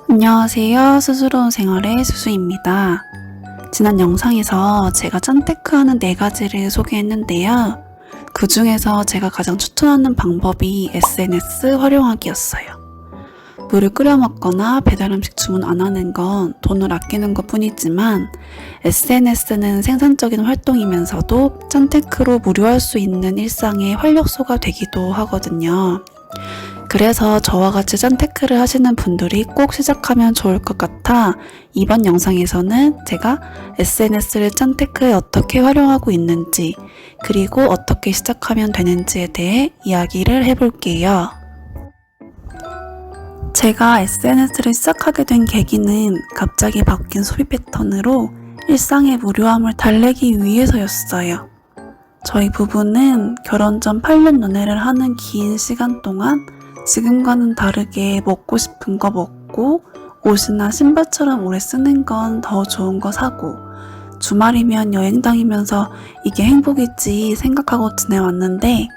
안녕하세요. 수스러운 생활의 수수입니다. 지난 영상에서 제가 짠테크하는 4가지를 소개했는데요. 그 중에서 제가 가장 추천하는 방법이 SNS 활용하기였어요. 물을 끓여 먹거나 배달 음식 주문 안 하는 건 돈을 아끼는 것 뿐이지만 SNS는 생산적인 활동이면서도 짠테크로 무료할 수 있는 일상의 활력소가 되기도 하거든요. 그래서 저와 같이 짠테크를 하시는 분들이 꼭 시작하면 좋을 것 같아 이번 영상에서는 제가 SNS를 짠테크에 어떻게 활용하고 있는지 그리고 어떻게 시작하면 되는지에 대해 이야기를 해볼게요. 제가 SNS를 시작하게 된 계기는 갑자기 바뀐 소비 패턴으로 일상의 무료함을 달래기 위해서였어요. 저희 부부는 결혼 전 8년 연애를 하는 긴 시간 동안 지금과는 다르게 먹고 싶은 거 먹고 옷이나 신발처럼 오래 쓰는 건 더 좋은 거 사고 주말이면 여행 다니면서 이게 행복이지 생각하고 지내왔는데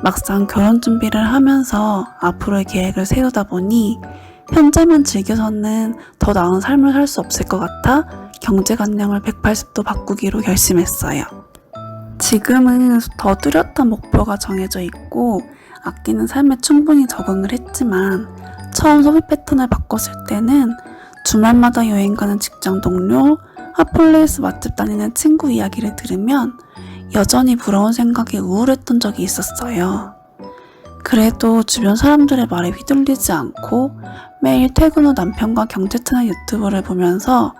막상 결혼 준비를 하면서 앞으로의 계획을 세우다 보니 현재만 즐겨서는 더 나은 삶을 살 수 없을 것 같아 경제관념을 180도 바꾸기로 결심했어요. 지금은 더 뚜렷한 목표가 정해져 있고 아끼는 삶에 충분히 적응을 했지만 처음 소비 패턴을 바꿨을 때는 주말마다 여행 가는 직장 동료, 핫플레이스 맛집 다니는 친구 이야기를 들으면 여전히 부러운 생각에 우울했던 적이 있었어요. 그래도 주변 사람들의 말에 휘둘리지 않고 매일 퇴근 후 남편과 경제 채널 유튜브를 보면서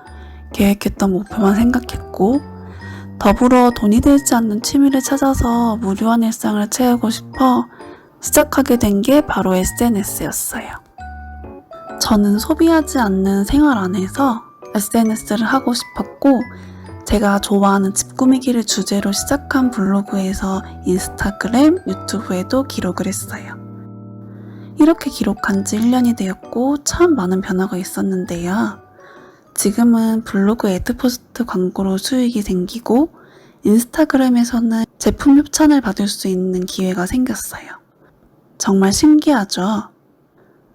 계획했던 목표만 생각했고 더불어 돈이 들지 않는 취미를 찾아서 무료한 일상을 채우고 싶어 시작하게 된 게 바로 SNS였어요. 저는 소비하지 않는 생활 안에서 SNS를 하고 싶었고 제가 좋아하는 집 꾸미기를 주제로 시작한 블로그에서 인스타그램, 유튜브에도 기록을 했어요. 이렇게 기록한 지 1년이 되었고 참 많은 변화가 있었는데요. 지금은 블로그 애드포스트 광고로 수익이 생기고 인스타그램에서는 제품 협찬을 받을 수 있는 기회가 생겼어요. 정말 신기하죠?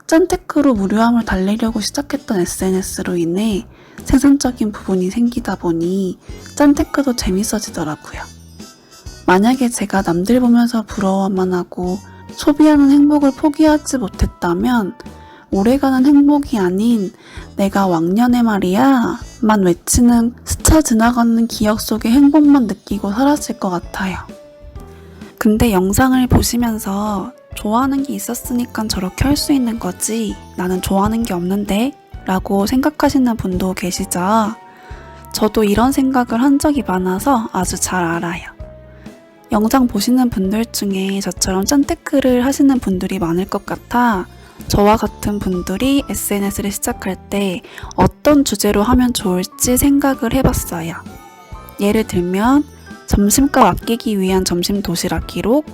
짠테크로 무료함을 달래려고 시작했던 SNS로 인해 생산적인 부분이 생기다 보니 짠테크도 재밌어지더라고요. 만약에 제가 남들 보면서 부러워만 하고 소비하는 행복을 포기하지 못했다면 오래가는 행복이 아닌 내가 왕년에 말이야 만 외치는 스쳐 지나가는 기억 속의 행복만 느끼고 살았을 것 같아요. 근데 영상을 보시면서 좋아하는 게 있었으니까 저렇게 할 수 있는 거지 나는 좋아하는 게 없는데 라고 생각하시는 분도 계시죠? 저도 이런 생각을 한 적이 많아서 아주 잘 알아요. 영상 보시는 분들 중에 저처럼 짠테크를 하시는 분들이 많을 것 같아 저와 같은 분들이 SNS를 시작할 때 어떤 주제로 하면 좋을지 생각을 해봤어요. 예를 들면 점심값 아끼기 위한 점심 도시락 기록,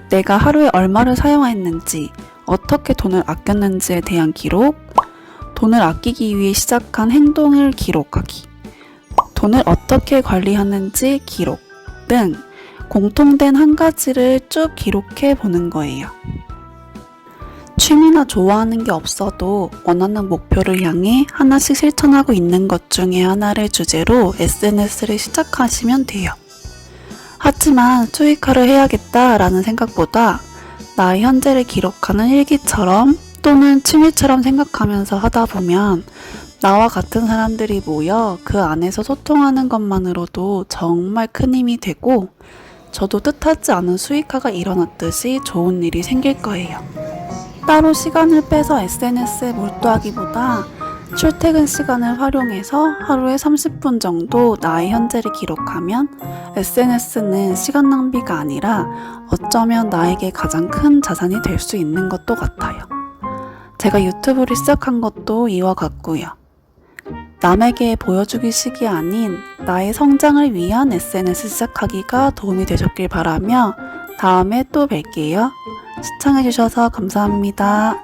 내가 하루에 얼마를 사용했는지, 어떻게 돈을 아꼈는지에 대한 기록, 돈을 아끼기 위해 시작한 행동을 기록하기, 돈을 어떻게 관리하는지 기록 등 공통된 한 가지를 쭉 기록해 보는 거예요. 취미나 좋아하는 게 없어도 원하는 목표를 향해 하나씩 실천하고 있는 것 중에 하나를 주제로 SNS를 시작하시면 돼요. 하지만 수익화를 해야겠다라는 생각보다 나의 현재를 기록하는 일기처럼 또는 취미처럼 생각하면서 하다 보면 나와 같은 사람들이 모여 그 안에서 소통하는 것만으로도 정말 큰 힘이 되고 저도 뜻하지 않은 수익화가 일어났듯이 좋은 일이 생길 거예요. 따로 시간을 빼서 SNS에 몰두하기보다 출퇴근 시간을 활용해서 하루에 30분 정도 나의 현재를 기록하면 SNS는 시간 낭비가 아니라 어쩌면 나에게 가장 큰 자산이 될 수 있는 것도 같아요. 제가 유튜브를 시작한 것도 이와 같고요. 남에게 보여주기식이 아닌 나의 성장을 위한 SNS 시작하기가 도움이 되셨길 바라며 다음에 또 뵐게요. 시청해주셔서 감사합니다.